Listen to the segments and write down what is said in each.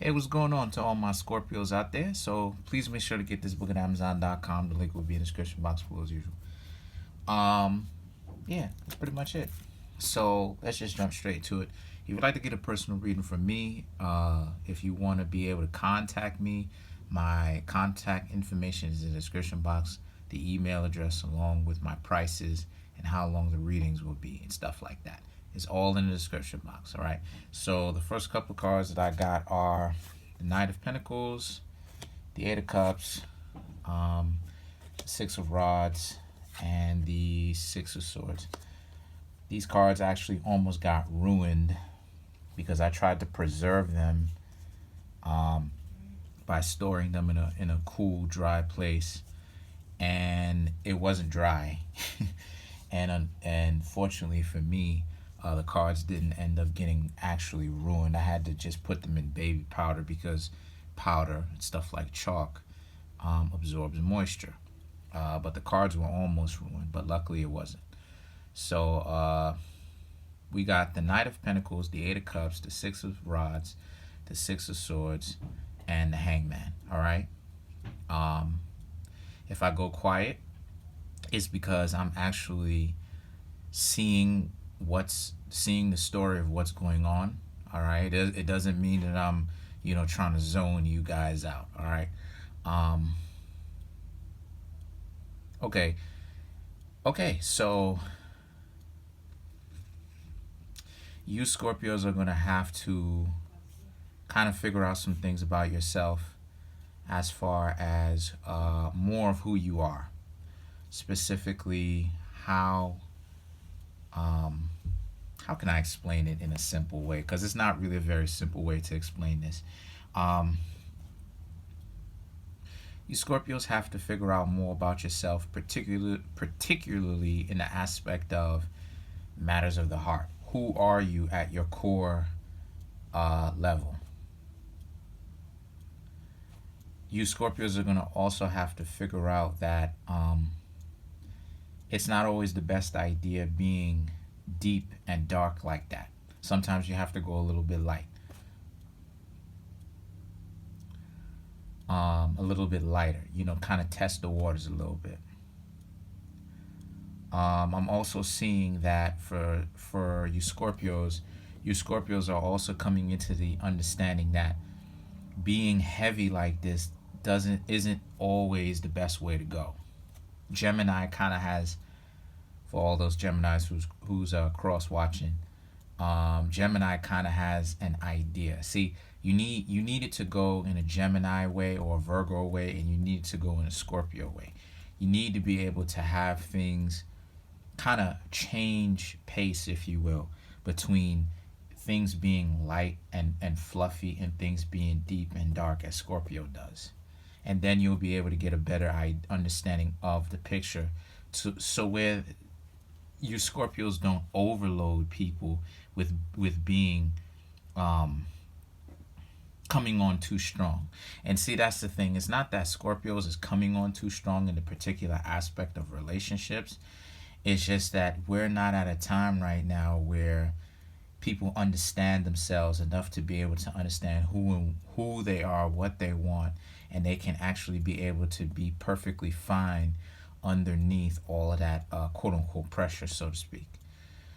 Hey, what's going on to all my Scorpios out there? So please make sure to get this book at Amazon.com. The link will be in the description box below as usual. Um, yeah, that's pretty much it. So let's just jump straight to it. If you'd like to get a personal reading from me, if you want to be able to contact me, my contact information is in the description box, the email address, along with my prices and how long the readings will be and stuff like that. It's all in the description box, all right? So the first couple cards that I got are the Knight of Pentacles, the Eight of Cups, Six of Rods, and the Six of Swords. These cards actually almost got ruined because I tried to preserve them by storing them in a cool, dry place, and it wasn't dry. and fortunately for me, the cards didn't end up getting actually ruined. I had to just put them in baby powder because powder and stuff like chalk absorbs moisture. But the cards were almost ruined, but luckily it wasn't. So we got the Knight of Pentacles, the Eight of Cups, the Six of Rods, the Six of Swords, and the Hangman. All right. If I go quiet, it's because I'm actually seeing the story of what's going on. All right. It doesn't mean that I'm trying to zone you guys out. All right. Okay, so you Scorpios are going to have to kind of figure out some things about yourself as far as more of who you are. Specifically, how can I explain it in a simple way? Because it's not really a very simple way to explain this. You Scorpios have to figure out more about yourself, particularly in the aspect of matters of the heart. Who are you at your core level? You Scorpios are going to also have to figure out that it's not always the best idea being deep and dark like that. Sometimes you have to go a little bit light. A little bit lighter, kind of test the waters a little bit. I'm also seeing that for you Scorpios are also coming into the understanding that being heavy like this isn't always the best way to go. Gemini kind of has, for all those Geminis who's cross watching, Gemini kind of has an idea. See, you need it to go in a Gemini way or a Virgo way, and you need it to go in a Scorpio way. You need to be able to have things kind of change pace, if you will, between things being light and fluffy and things being deep and dark as Scorpio does. And then you'll be able to get a better understanding of the picture, so where you Scorpios don't overload people with being coming on too strong. And see, that's the thing. It's not that Scorpios is coming on too strong in the particular aspect of relationships. It's just that we're not at a time right now where people understand themselves enough to be able to understand who they are, what they want, and they can actually be able to be perfectly fine underneath all of that quote unquote pressure, so to speak.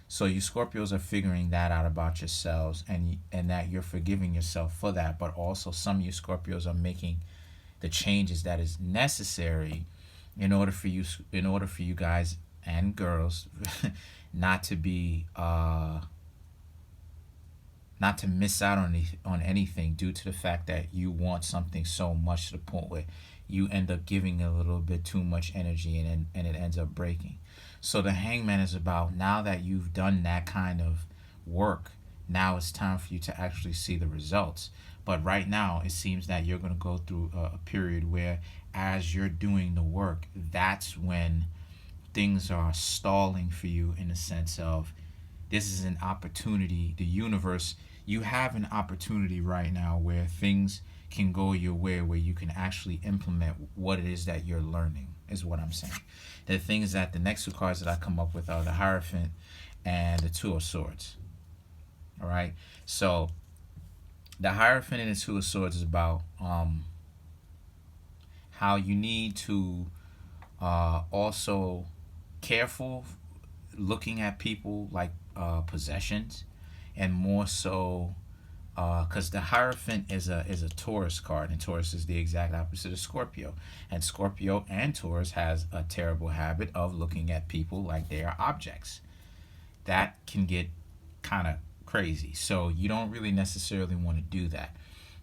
So you Scorpios are figuring that out about yourselves, and that you're forgiving yourself for that, but also some of you Scorpios are making the changes that is necessary in order for you guys and girls not to be not to miss out on anything due to the fact that you want something so much to the point where you end up giving a little bit too much energy, and it ends up breaking. So the Hangman is about, now that you've done that kind of work, now it's time for you to actually see the results. But right now, it seems that you're going to go through a period where, as you're doing the work, that's when things are stalling for you, in the sense of, this is an opportunity. The universe, you have an opportunity right now where things can go your way, where you can actually implement what it is that you're learning, is what I'm saying. The things that the next two cards that I come up with are the Hierophant and the Two of Swords. All right. So The Hierophant in the Two of Swords is about how you need to also careful looking at people like possessions, and more so because the Hierophant is a Taurus card, and Taurus is the exact opposite of Scorpio, and Scorpio and Taurus has a terrible habit of looking at people like they are objects. That can get kind of crazy, so you don't really necessarily want to do that.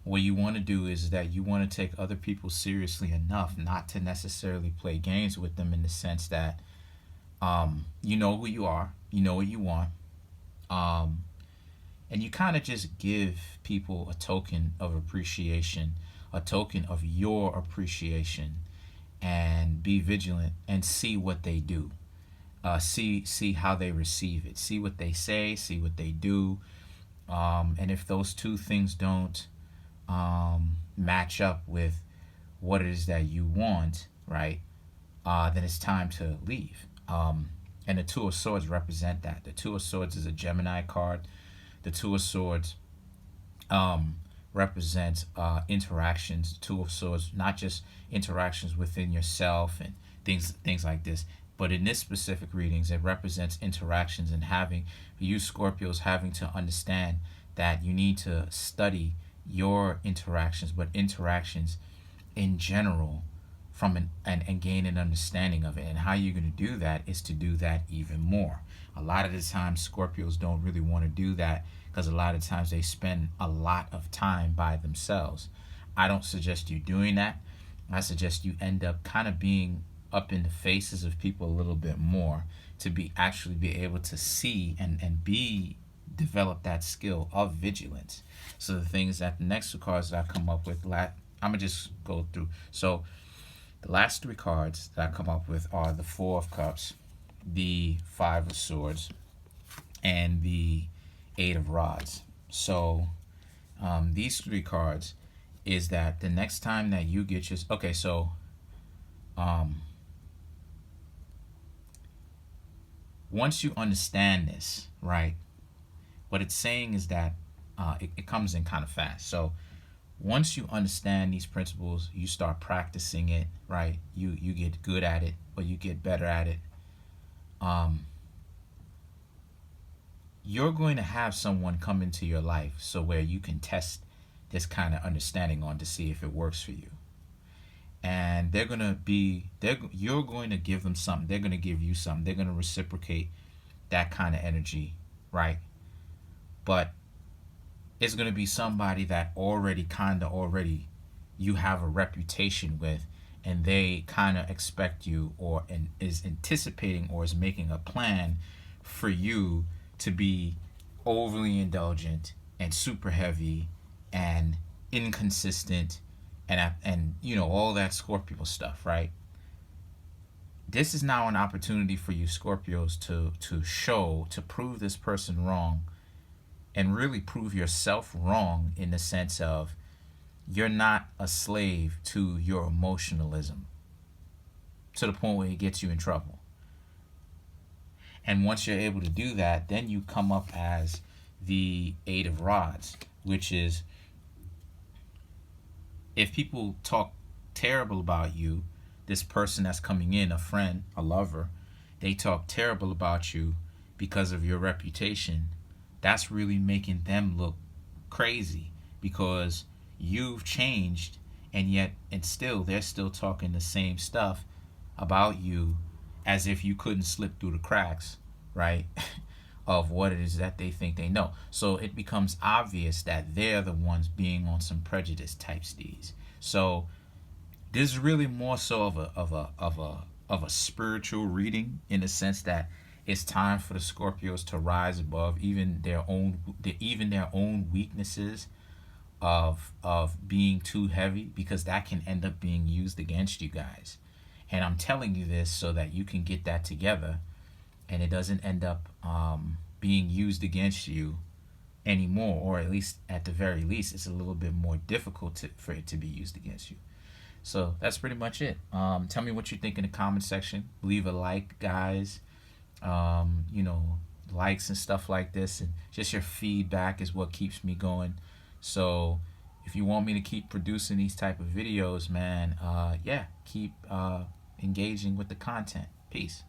What you want to do is that you want to take other people seriously enough not to necessarily play games with them, in the sense that you know who you are, you know what you want, um, and you kind of just give people a token of appreciation, a token of your appreciation, and be vigilant and see what they do. See how they receive it. See what they say. See what they do. And if those two things don't match up with what it is that you want, right? Then it's time to leave. And the Two of Swords represent that. The Two of Swords is a Gemini card. The Two of Swords represents interactions. The Two of Swords, not just interactions within yourself and things like this, but in this specific readings, it represents interactions, and having you Scorpios having to understand that you need to study your interactions, but interactions in general, from and gain an understanding of it. And how you're going to do that is to do that even more. A lot of the times Scorpios don't really want to do that, because a lot of times they spend a lot of time by themselves. I don't suggest you doing that. I suggest you end up kind of being up in the faces of people a little bit more, to be actually be able to see and be develop that skill of vigilance. So the things that the next two cards that I come up with, I'm gonna just go through. So the last three cards that I come up with are the Four of Cups, the Five of Swords, and the Eight of Rods. So these three cards is that the next time that you get your once you understand this, right, what it's saying is that it comes in kind of fast. So once you understand these principles, you start practicing it, right? You get good at it, or you get better at it. You're going to have someone come into your life so where you can test this kind of understanding on to see if it works for you. And you're going to give them something. They're going to give you something. They're going to reciprocate that kind of energy, right? But it's going to be somebody that already you have a reputation with, and they kind of expect you, or is anticipating, or is making a plan for you to be overly indulgent and super heavy and inconsistent, and you know, all that Scorpio stuff, right? This is now an opportunity for you Scorpios to prove this person wrong, and really prove yourself wrong, in the sense of you're not a slave to your emotionalism to the point where it gets you in trouble. And once you're able to do that, then you come up as the Eight of Rods, which is, if people talk terrible about you, this person that's coming in, a friend, a lover, they talk terrible about you because of your reputation, that's really making them look crazy, because you've changed, and still they're still talking the same stuff about you, as if you couldn't slip through the cracks, right? Of what it is that they think they know. So it becomes obvious that they're the ones being on some prejudice type steeds. So this is really more so of a spiritual reading, in the sense that it's time for the Scorpios to rise above even their own weaknesses of being too heavy, because that can end up being used against you guys. And I'm telling you this so that you can get that together, and it doesn't end up being used against you anymore, or at the very least, it's a little bit more difficult for it to be used against you. So that's pretty much it. Tell me what you think in the comment section. Leave a like, guys. Likes and stuff like this, and just your feedback is what keeps me going So if you want me to keep producing these type of videos, man, yeah, keep engaging with the content. Peace.